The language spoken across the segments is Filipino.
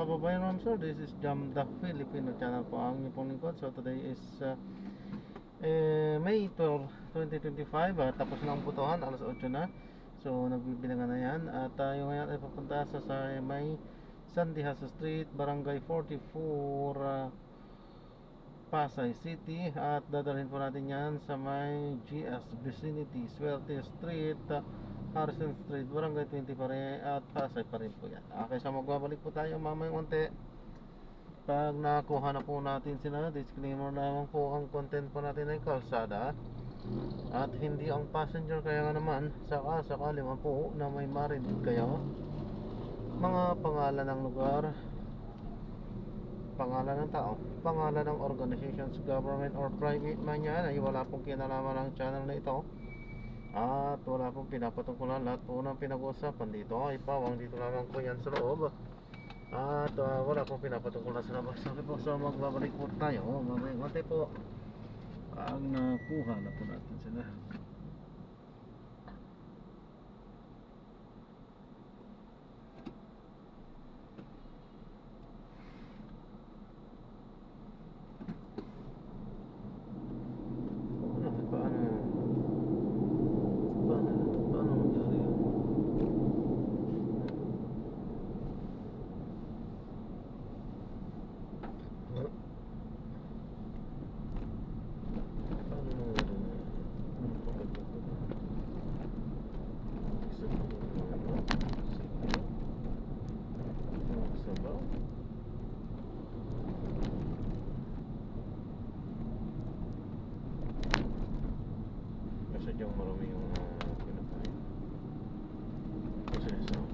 kababayan ma'am sir, this is Jam the Filipino channel po ang inyong pong lingkod. So today is May 12, 2025, tapos na ang butuhan, alas 8 na. So nagbibilangan na yan. At tayo ngayon ay papunta sa may Sandihasa Street, Barangay 44, Pasay City. At dadalhin po natin yan sa may GS Vicinity, Swerte Street, Harrison Street, Barangay 20 pa rin, at Pasay pa rin po yan. Okay, so magbabalik po tayo mamaya unti. Pag nakuha na po natin sila, disclaimer lamang po, ang content po natin ay kalsada at hindi ang passenger. Kaya nga naman, sakali man po na may marinig kayo, mga pangalan ng lugar, pangalan ng tao, pangalan ng organizations, government or private man yan, ay wala pong kinalaman ng channel na ito. At wala pong pinapatungkulan. Lahat po ng pinag-uusapan dito ay pawang dito lamang po yan sa loob. At wala pong pinapatungkulan sa labas. Okay po, so magbabalik po tayo mamaya po ang nakuha na po natin sila. Paano mangyari yun? Sadyang marami yung pinakain. Kasi isa yan.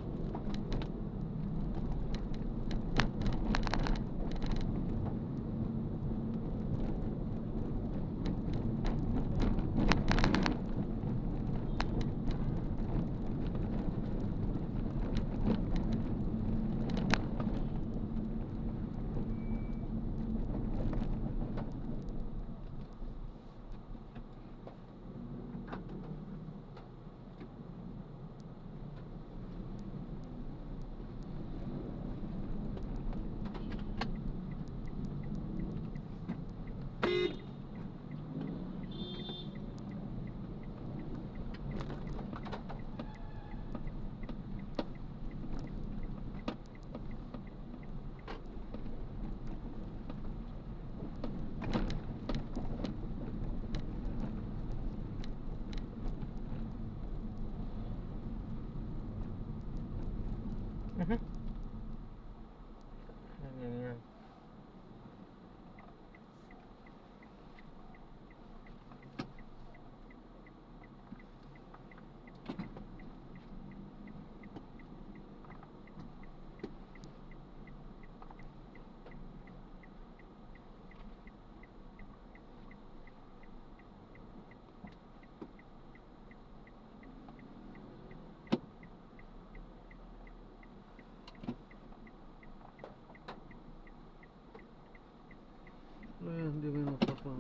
Hindi ba napapa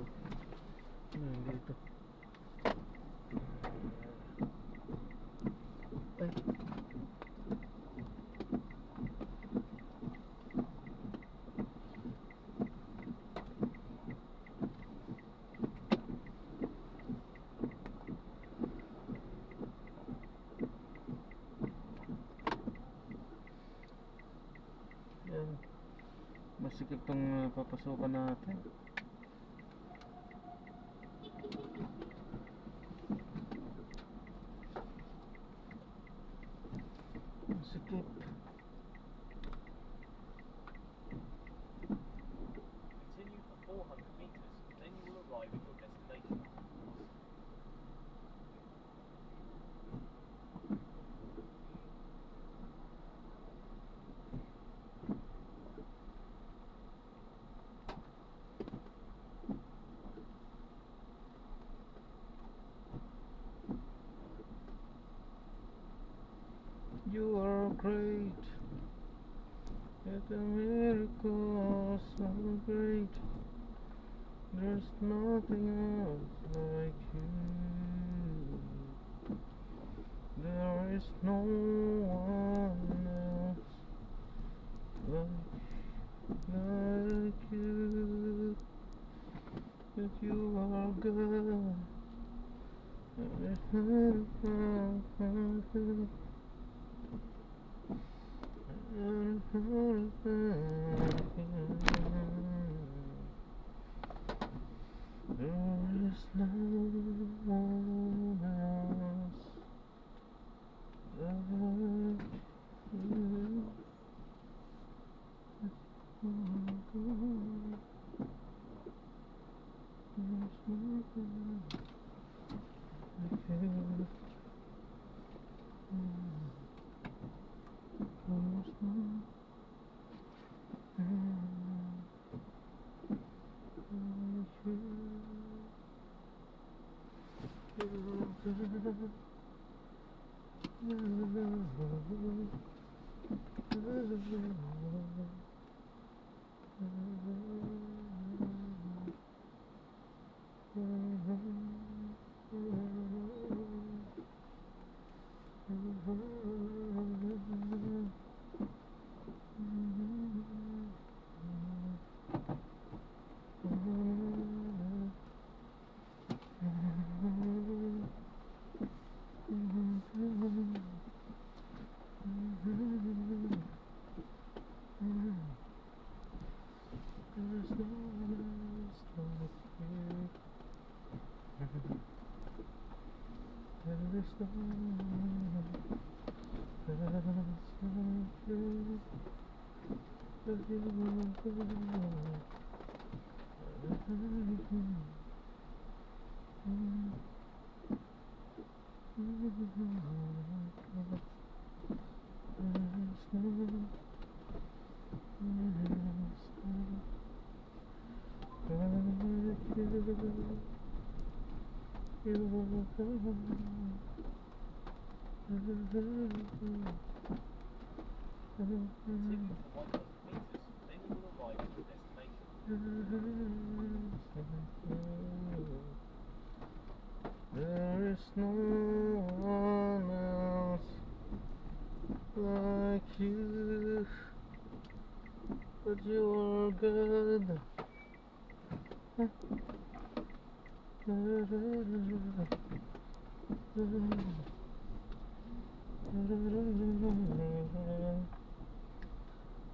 dito. Ay, yan, masikip tong papasukan natin. Masikip. Continue for 400 meters, then you will arrive at your destination. You are great. It's a miracle, so great. There's nothing else like you. There is no one else like you, that you are good. There is no one else like you. Continue for 100 meters, then you will arrive at your destination. There is no one else like you, but you are good.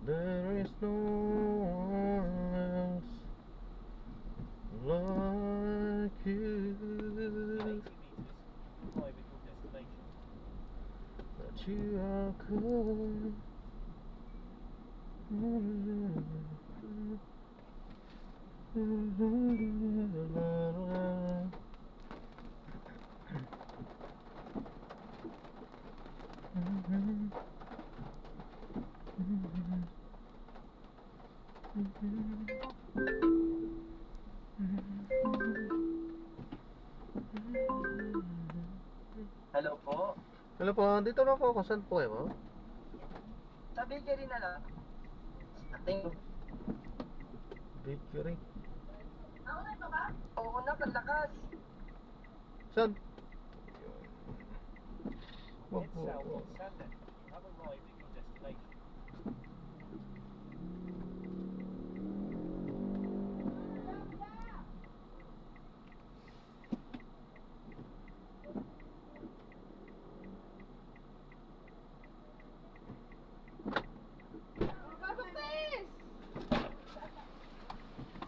There is no one else like you, 80 meters, you will arrive at your destination. that you are good. Hello po. Hello po, dito na po ako. Saan po kayo? Sa bakery na lang. Ating. Bakery. Oo na, kalakas. Saan? Head south on Sandet. You have arrived at your destination.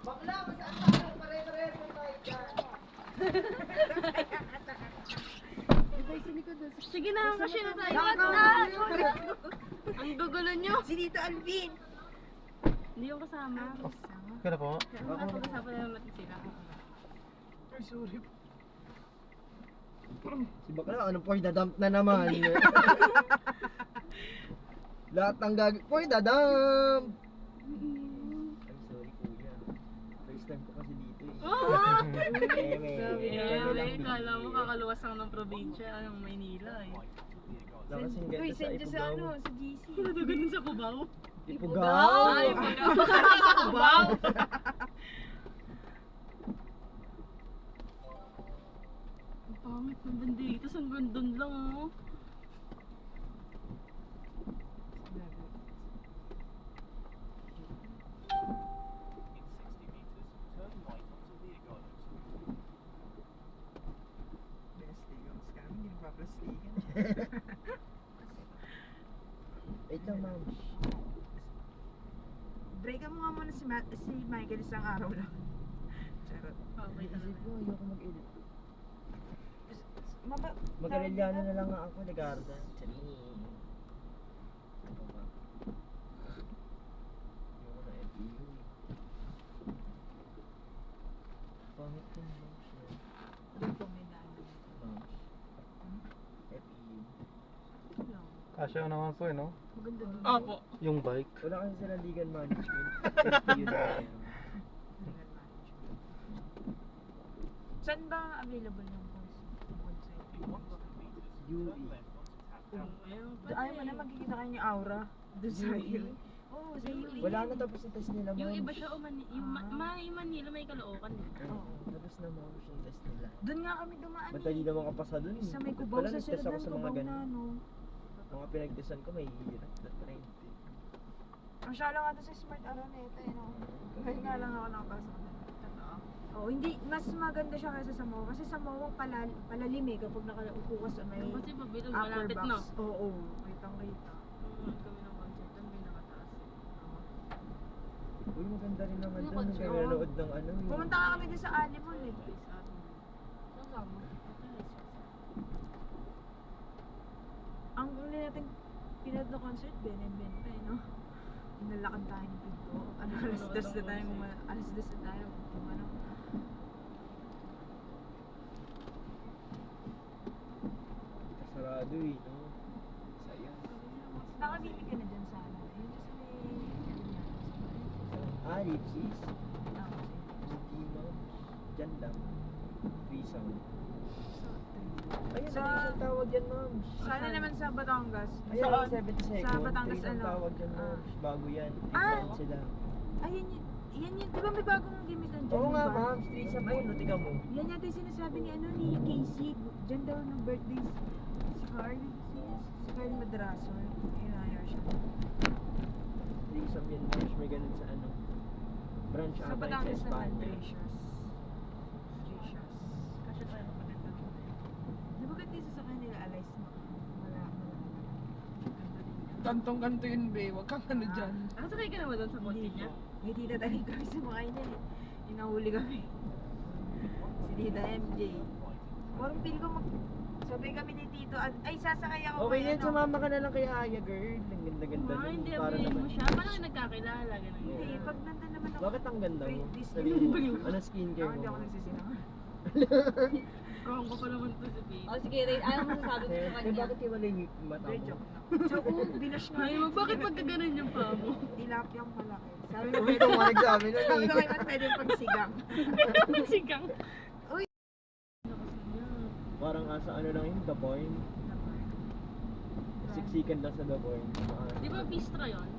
Bakla, masaan tayo? Pare-pareho tayo dyan. Sige na, kasi na tayo. Ang gugulo nyo. Si Tito Alvin. Hindi ko kasama. Kaya po? Pag-usapan na naman sila. Ay, sorry. Si Bakla, ano po, dadump na naman. Lahat ng Poy, dadump! Ay, sorry kuya. First time ko kasi dito eh. Eh, kala mo kakaluwas lang ng probinsya, ng Maynila eh. Nakasing Uy, ganda sa send dyan sa ano, Ifugao. sa GC. Ano ganun sa Cubao? Ifugao! Ay, pagkakasama sa Cubao. Ang pangit ng banditas, ang gandun lang oh. Breakan mo nga muna si Michael isang araw lang. Charot. Okay ka Isip ko, naman. ayoko mag-edit. Mag-Arellano na lang ako, Ligarda. Chari. Ano ba? Ayoko na FEU eh. Pangit yung mouse niya. Doon po may daan. Mouse. FEU. Kasya naman po no? Maganda doon. Opo. Yung bike. Wala kasi silang legal management. FEU na meron. Saan ba available yung course? UE. Ayaw mo na magkikita kayo ni Aura. Doon sa UE. Oo, sa UE. Wala na tapos yung test nila, Yung ma'am. iba siya, yung Manila may Caloocan eh. Oo. Tapos na, ma'am, yung test nila. Doon nga kami dumaan Madali naman kapasa dun eh. Sa may Ba't Cubao, pala sa nag-test ako Suludan, sa mga Cubao na ganun. ano. Mga pinagtesan ko may hirap na 30. Masyala nga doon sa Smart Araneta eh, no? Ngayon nga lang ako nakapasok. Oo, hindi, mas maganda siya kaysa sa MOA. Kasi sa MOA palalim eh kapag nakaupo ka sa may Kasi pabilog, upper malapit box. na. Oo, kitang-kita. Kami ng concert, doon may nakataas eh. Uy, maganda rin naman Ano dun. concert? Kaya nanonood ng ano eh. Pumunta ka kami din sa Animal eh. Kasama. Ang uli natin pinad na concert, Ben pa eh, no? Inalakan tayo ng pinto. Alas 10 na tayo, alas 10 na tayo. Ano? Sarado eh, no? Saya. Nakabili ka na dyan sa ano? Yun sa may... Lipsis. Ako Hindi, ma'am. Diyan lang. Threesome. Ayun, Sa- ano yung tawag dyan, ma'am? Sana naman sa Batangas. Ayun, Saan? 70 seconds. Sa Batangas Threesome ano? tawag dyan, ma'am. Bago yan. Ah! Tignan sila. Ayun yun. Yan yun. Di ba may bagong gimikan dyan? Oo nga, di ba? ma'am. Threesome. Ayun, no, tiga mo. Yan yata yung sinasabi ni ano ni Casey. Dyan daw ng birthday si Carl. Si Carl Madraso. Inayar siya. Threesome yan, ma'am. May ganun sa ano. Branch Sa ata yung sa Batangas naman, Espanya. Precious. Precious. Kasi tayo kapatid na naman. Di ba ganda yung sasakyan nila, Alice? Wala. Kantong-kanto yun, be. Huwag kang ano dyan. Nakasakay ka naman doon sa kotse niya? May tita tayo kami sa mga ina eh. Inahuli kami. Si Tita MJ. Parang feel ko sabay kami ni Tito. Ay, sasakay ako Okay kay yan, ano. sumama ka na lang kay Aya, girl. Ang ganda-ganda Ma, nun. hindi Para abihin mo naman. siya. Paano kayo nagkakilala? Ganun. Hindi, pag nandun naman ako. Bakit ang ganda mo? This Sabi blue. mo, ano skincare Ako hindi ako mo? nagsisinungaling. Wrong ko pa naman to si Babe. Oh, sige, Ray. Ano masasabi mo sa Eh, kanya? bakit hiwalay yung mata Hindi, mo? joke lang. So, binash nga. Ay, bakit magkaganon yung paa mo? Tilapiyang malaki. Sabi ko, Uy, ito nga nagsabi nun sabi ko eh. kay Mat, pwede pagsigang. Sigang. Uy. Parang asa ano lang yun, The Point. Siksikan lang sa The Point. Di ba bistro yun?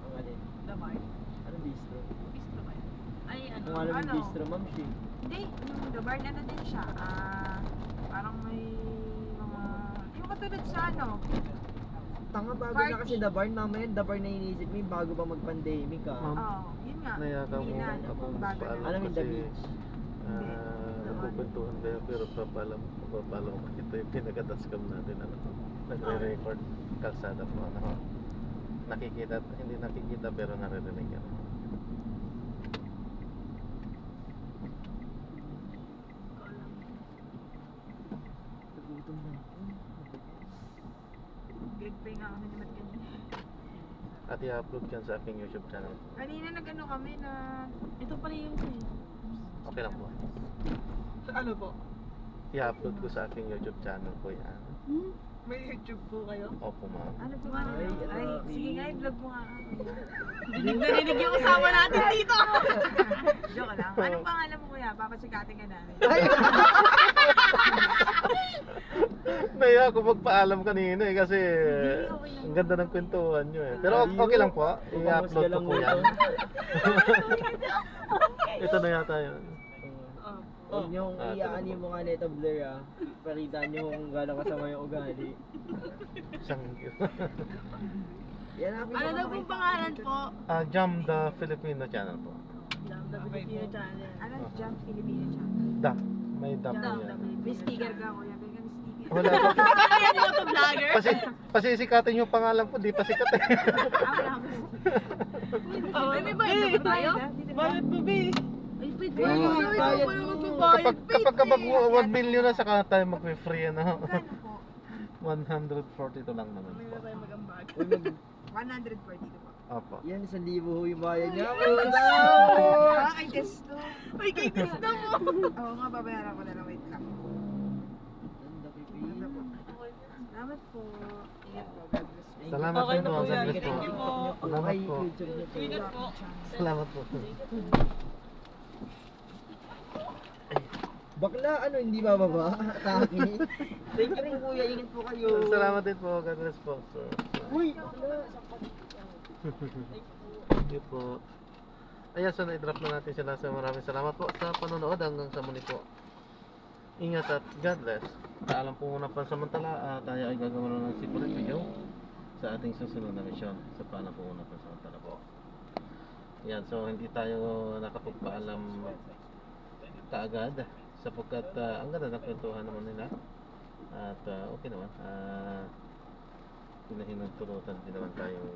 Ang alin? Damay. Anong bistro? Bistro ba yun? Ay, ano? Kung alam yung Ano? bistro, ma'am, shit. Hindi, yung The Barn ano din siya. Parang may mga... Yung katulad sa ano. Tanga, bago Party. na kasi The Barn. Mamaya The Barn na iniisip mo yung bago pa mag-pandemic ah. Ma'am. Oo, yun nga. Nayaka mo Hindi na, ano, akong bago paalam na. Alam yung The kasi Beach. nagkukwentuhan kayo pero papalam ko ito yung pinagadaskam natin ano, nagre-record kalsada po ano, nakikita, hindi nakikita pero naririnig yan. Nagutom na ako. Greg pa nga kami naman kanina. At i-upload yan sa aking YouTube channel. Kanina nag-ano kami na... Ito pala yung Okay lang po. Ano po? I-upload ko sa aking YouTube channel po yan. May YouTube po kayo? Opo ma'am. Ano po nga? Ay, Ay, ano, sige nga, i-vlog mo nga. Narinig yung usawa natin dito. Joke lang. Anong pangalan mo kuya? Papasikatin ka namin. Naya ako magpaalam kanina eh kasi Hindi, okay lang. ang ganda ng kwentuhan nyo eh. Pero okay lang po. I-upload ko po yan. Ito na yata yun. Huwag niyong iyaan yung mga neto blur ah. Pakita niyo kung gano'ng kasama yung ugali. Isang Yan ang Ano daw pong pangalan po? Jam the Filipino channel po. Jam the Filipino Channel. Ano? Jump Filipino siya. Da. May da po Jam yan. the May sticker ka kuya. Bigyan ng sticker. Wala pa. Ano yung to vlogger? Pasisikatin yung pangalan ko, di pa sikat eh. May bayad na ba tayo? Bakit ba, be? Ay, pwede Ay, ba? Ikaw bayad pa yung mo. magbabayad. Kapag mag 1 million na, saka tayo mag-free ano. Magkano po? 142 lang naman May po. tayo mag-ambag. Uy, 142 po. Opo. yan, 1,000 ho yung bayad niya. Ay, guess to. Ay, kikis na mo. Oo nga, babayaran ko na lang. Wait lang. Salamat po. Ingat po. God bless you. Salamat Okay din na po. po God yan. bless po. Thank you po. Salamat po. Ingat po. Salamat po. Bakla, ano, hindi bababa? Atake. Thank you po kuya, ingat po kayo. Salamat din po. God bless po. Sir. Uy, bakla. Thank you po. Ayan, so na-drop na natin sila. So maraming salamat po sa panonood. Hanggang sa muli po. Ingat at God bless. Paalam po muna pansamantala. Tayo ay gagawa na ng separate video sa ating susunod na misyon. So paalam po muna pansamantala po. Yan, so hindi tayo nakapagpaalam kaagad sapagkat ang ganda ng kwentuhan naman nila at okay naman. Pinahinagtulutan din naman tayong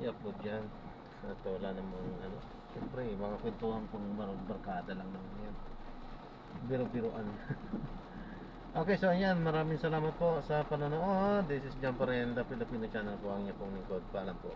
i-upload yan at wala namang ano, siyempre mga kwentuhan pong barkada lang naman yan, biro-biroan. Okay, so ayan, maraming salamat po sa panonood. This is John Parenda, Filipino channel po ang inyong pong lingkod. Paalam po.